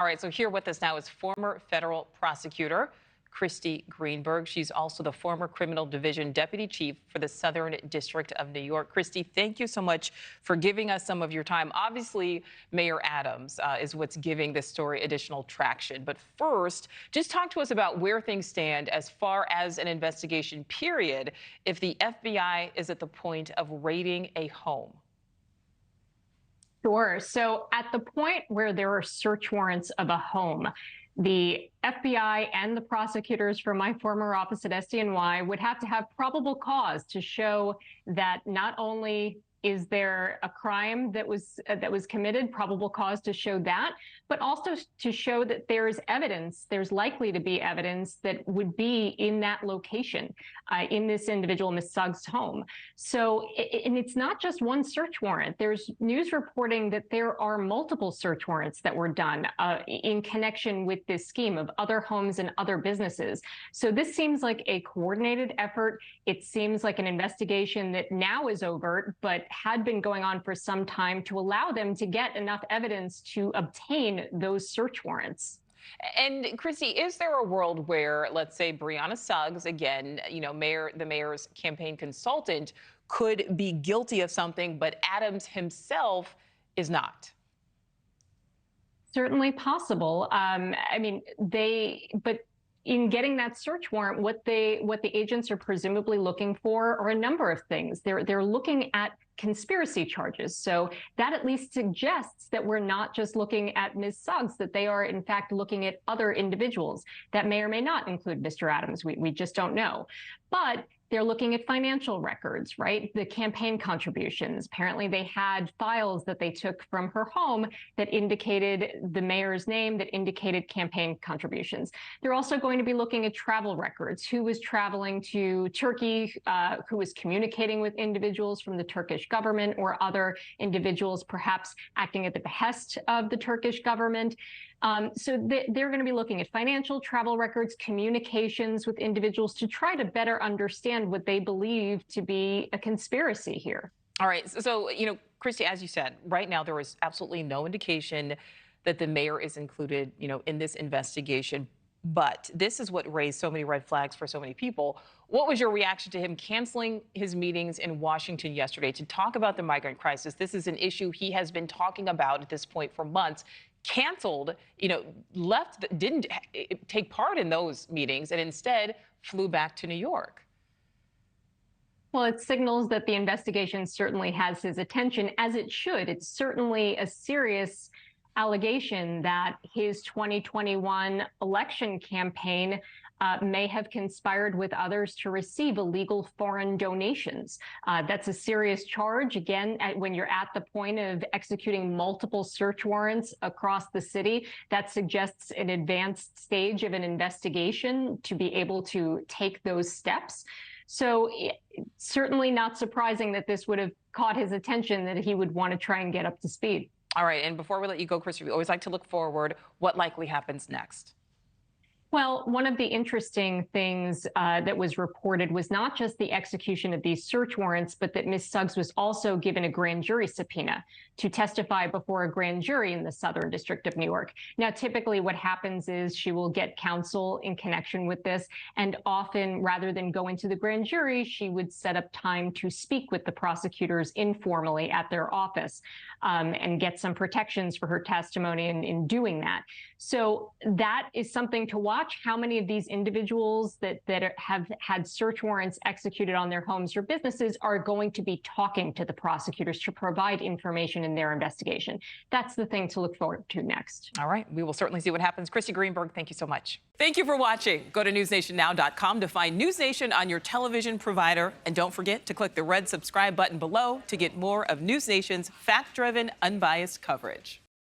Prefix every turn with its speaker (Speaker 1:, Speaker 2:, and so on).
Speaker 1: All right, so here with us now is former federal prosecutor Kristy Greenberg. She's also the former criminal division deputy chief for the Southern District of New York. Kristy, thank you so much for giving us some of your time. Obviously, Mayor Adams is what's giving this story additional traction. But first, just talk to us about where things stand as far as an investigation period if the FBI is at the point of raiding a home.
Speaker 2: Sure. So at the point where there are search warrants of a home, the FBI and the prosecutors from my former office at SDNY would have to have probable cause to show that not only is there a crime that was committed, probable cause to show that, but also to show that there's evidence, there's likely to be evidence that would be in that location, in this individual, Ms. Suggs' home. So, and it's not just one search warrant. There's news reporting that there are multiple search warrants that were done in connection with this scheme of other homes and other businesses. So this seems like a coordinated effort. It seems like an investigation that now is overt, but had been going on for some time to allow them to get enough evidence to obtain those search warrants.
Speaker 1: And Kristy, is there a world where, let's say, Brianna Suggs, again, the mayor's campaign consultant, could be guilty of something, but Adams himself is not?
Speaker 2: Certainly possible. But in getting that search warrant, what the agents are presumably looking for are a number of things. They're looking at conspiracy charges. So that at least suggests that we're not just looking at Ms. Suggs, that they are in fact looking at other individuals. That may or may not include Mr. Adams. We just don't know. But they're looking at financial records, right? The campaign contributions. Apparently they had files that they took from her home that indicated the mayor's name, that indicated campaign contributions. They're also going to be looking at travel records, who was traveling to Turkey, who was communicating with individuals from the Turkish government or other individuals perhaps acting at the behest of the Turkish government. So they're going to be looking at financial, travel records, communications with individuals to try to better understand what they believe to be a conspiracy here.
Speaker 1: All right. So, Kristy, as you said, right now there is absolutely no indication that the mayor is included, in this investigation. But this is what raised so many red flags for so many people. What was your reaction to him canceling his meetings in Washington yesterday to talk about the migrant crisis? This is an issue he has been talking about at this point for months. Canceled, didn't take part in those meetings and instead flew back to New York.
Speaker 2: Well, it signals that the investigation certainly has his attention, as it should. It's certainly a serious allegation that his 2021 election campaign may have conspired with others to receive illegal foreign donations. That's a serious charge. Again, when you're at the point of executing multiple search warrants across the city, that suggests an advanced stage of an investigation to be able to take those steps. So certainly not surprising that this would have caught his attention, that he would want to try and get up to speed.
Speaker 1: All right. And before we let you go, Kristy, we always like to look forward. What likely happens next?
Speaker 2: Well, one of the interesting things that was reported was not just the execution of these search warrants, but that Ms. Suggs was also given a grand jury subpoena to testify before a grand jury in the Southern District of New York. Now, typically what happens is she will get counsel in connection with this, and often rather than go into the grand jury, she would set up time to speak with the prosecutors informally at their office and get some protections for her testimony in doing that. So that is something to watch. How many of these individuals that have had search warrants executed on their homes or businesses are going to be talking to the prosecutors to provide information in their investigation. That's the thing to look forward to next.
Speaker 1: All right. We will certainly see what happens. Kristy Greenberg, thank you so much. Thank you for watching. Go to newsnationnow.com to find NewsNation on your television provider. And don't forget to click the red subscribe button below to get more of NewsNation's fact-driven, unbiased coverage.